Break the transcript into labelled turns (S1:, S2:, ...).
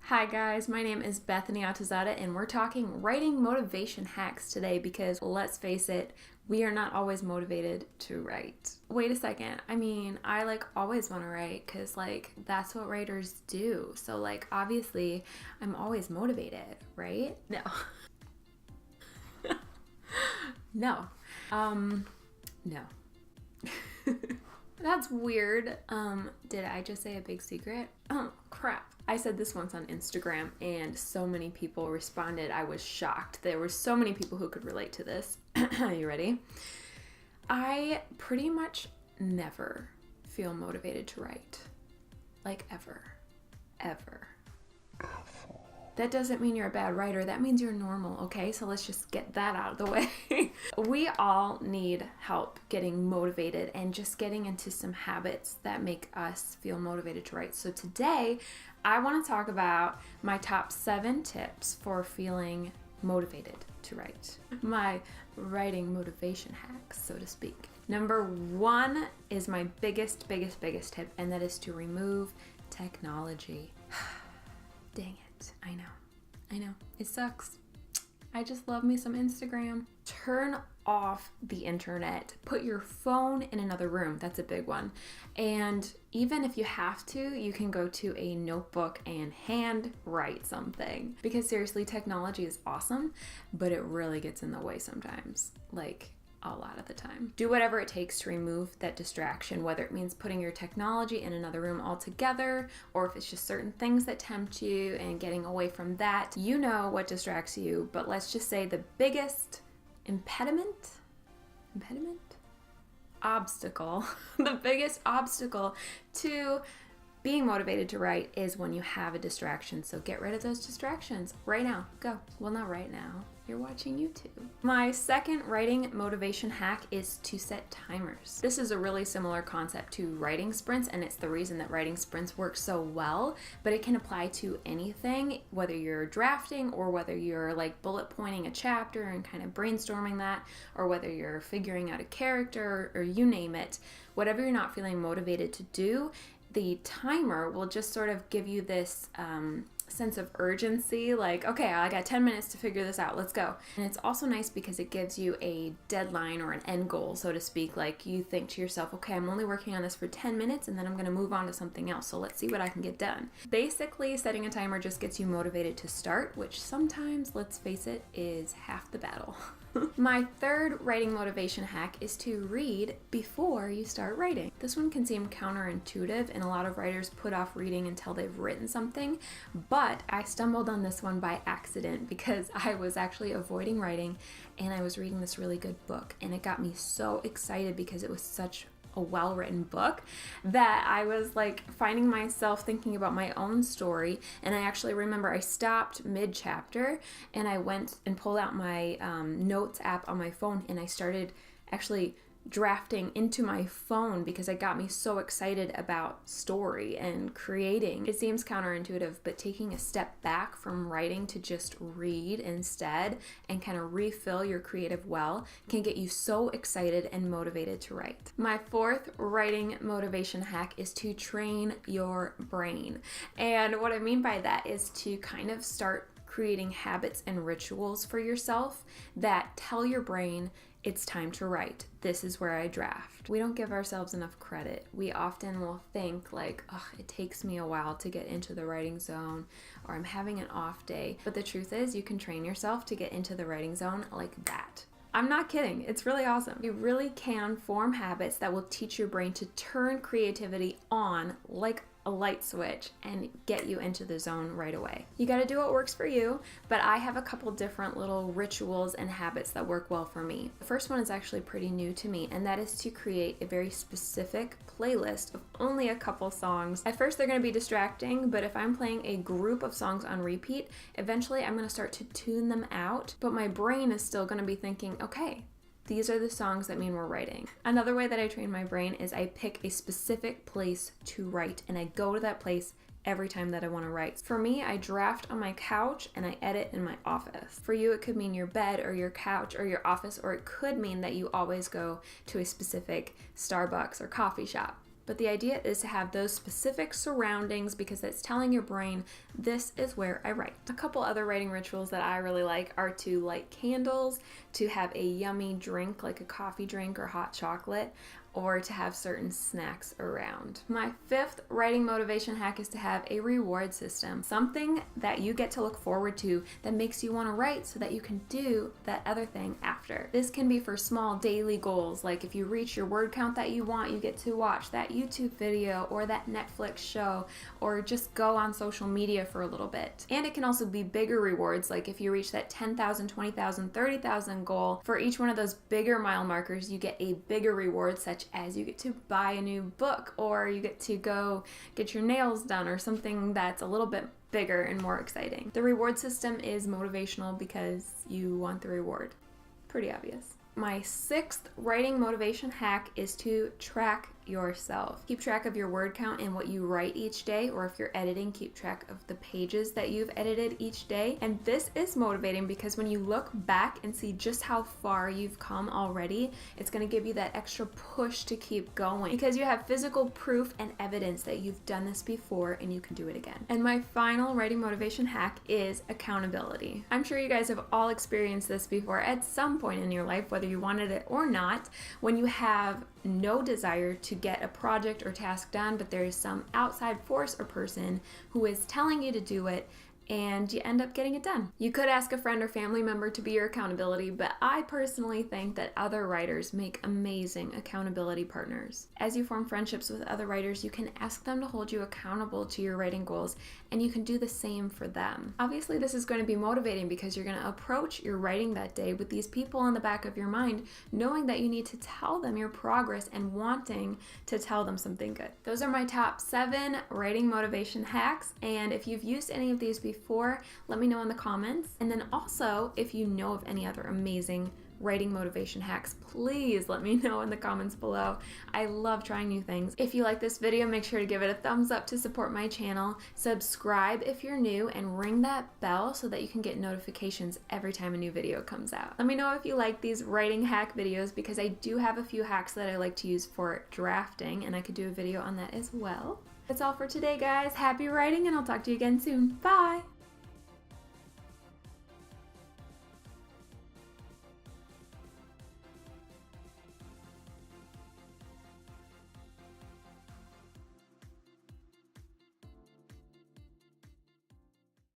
S1: Hi guys, my name is Bethany Atazadeh and we're talking writing motivation hacks today because let's face it, we are not always motivated to write. Wait a second, I always want to write because that's what writers do. So obviously I'm always motivated, right? No. No. No. That's weird. Did I just say a big secret? Oh, crap. I said this once on Instagram and so many people responded. I was shocked. There were so many people who could relate to this. You ready? I pretty much never feel motivated to write. Ever. Ever. That doesn't mean you're a bad writer. That means you're normal, okay? So let's just get that out of the way. We all need help getting motivated and just getting into some habits that make us feel motivated to write. So today, I want to talk about my top 7 tips for feeling motivated to write. My writing motivation hacks, so to speak. Number 1 is my biggest tip, and that is to remove technology. Dang it. I know. It sucks. I just love me some Instagram. Turn off the internet. Put your phone in another room. That's a big one. And even if you have to, you can go to a notebook and hand write something. Because seriously, technology is awesome, but it really gets in the way sometimes. A lot of the time. Do whatever it takes to remove that distraction, whether it means putting your technology in another room altogether, or if it's just certain things that tempt you and getting away from that. You know what distracts you, but let's just say the biggest obstacle, the biggest obstacle to being motivated to write is when you have a distraction. So get rid of those distractions right now. Go. Well, not right now. You're watching YouTube. My second writing motivation hack is to set timers. This is a really similar concept to writing sprints, and it's the reason that writing sprints work so well, but it can apply to anything, whether you're drafting or whether you're bullet pointing a chapter and kind of brainstorming that, or whether you're figuring out a character or you name it. Whatever you're not feeling motivated to do, the timer will just sort of give you this sense of urgency, okay, I got 10 minutes to figure this out, let's go. And it's also nice because it gives you a deadline or an end goal, so to speak. You think to yourself, okay, I'm only working on this for 10 minutes and then I'm going to move on to something else, so let's see what I can get done. Basically, setting a timer just gets you motivated to start, which sometimes, let's face it, is half the battle. My third writing motivation hack is to read before you start writing. This one can seem counterintuitive, and a lot of writers put off reading until they've written something, but I stumbled on this one by accident because I was actually avoiding writing and I was reading this really good book, and it got me so excited because it was such a well-written book that I was finding myself thinking about my own story. And I actually remember I stopped mid-chapter and I went and pulled out my notes app on my phone, and I started actually drafting into my phone because it got me so excited about story and creating. It seems counterintuitive, but taking a step back from writing to just read instead and kind of refill your creative well can get you so excited and motivated to write. My fourth writing motivation hack is to train your brain. And what I mean by that is to kind of start creating habits and rituals for yourself that tell your brain it's time to write. This is where I draft. We don't give ourselves enough credit. We often will think it takes me a while to get into the writing zone, or I'm having an off day. But the truth is, you can train yourself to get into the writing zone like that. I'm not kidding. It's really awesome. You really can form habits that will teach your brain to turn creativity on like a light switch and get you into the zone right away. You got to do what works for you, but I have a couple different little rituals and habits that work well for me. The first one is actually pretty new to me, and that is to create a very specific playlist of only a couple songs. At first they're going to be distracting, but if I'm playing a group of songs on repeat, eventually I'm going to start to tune them out, but my brain is still going to be thinking, okay, these are the songs that mean we're writing. Another way that I train my brain is I pick a specific place to write, and I go to that place every time that I want to write. For me, I draft on my couch and I edit in my office. For you, it could mean your bed or your couch or your office, or it could mean that you always go to a specific Starbucks or coffee shop. But the idea is to have those specific surroundings because it's telling your brain, this is where I write. A couple other writing rituals that I really like are to light candles, to have a yummy drink like a coffee drink or hot chocolate, or to have certain snacks around. My fifth writing motivation hack is to have a reward system, something that you get to look forward to that makes you want to write so that you can do that other thing after. This can be for small daily goals, like if you reach your word count that you want, you get to watch that YouTube video or that Netflix show, or just go on social media for a little bit. And it can also be bigger rewards, like if you reach that 10,000, 20,000, 30,000 goal, for each one of those bigger mile markers, you get a bigger reward, such as you get to buy a new book, or you get to go get your nails done, or something that's a little bit bigger and more exciting. The reward system is motivational because you want the reward. Pretty obvious. My sixth writing motivation hack is to track yourself. Keep track of your word count and what you write each day, or if you're editing, keep track of the pages that you've edited each day. And this is motivating because when you look back and see just how far you've come already, it's going to give you that extra push to keep going because you have physical proof and evidence that you've done this before and you can do it again. And my final writing motivation hack is accountability. I'm sure you guys have all experienced this before at some point in your life, whether you wanted it or not, when you have no desire to get a project or task done, but there is some outside force or person who is telling you to do it, and you end up getting it done. You could ask a friend or family member to be your accountability, but I personally think that other writers make amazing accountability partners. As you form friendships with other writers, you can ask them to hold you accountable to your writing goals, and you can do the same for them. Obviously, this is going to be motivating because you're going to approach your writing that day with these people in the back of your mind, knowing that you need to tell them your progress and wanting to tell them something good. Those are my top 7 writing motivation hacks, and if you've used any of these before, let me know in the comments. And then also, if you know of any other amazing writing motivation hacks, please let me know in the comments below. I love trying new things. If you like this video, make sure to give it a thumbs up to support my channel. Subscribe if you're new and ring that bell so that you can get notifications every time a new video comes out. Let me know if you like these writing hack videos because I do have a few hacks that I like to use for drafting, and I could do a video on that as well. That's all for today, guys. Happy writing, and I'll talk to you again soon. Bye!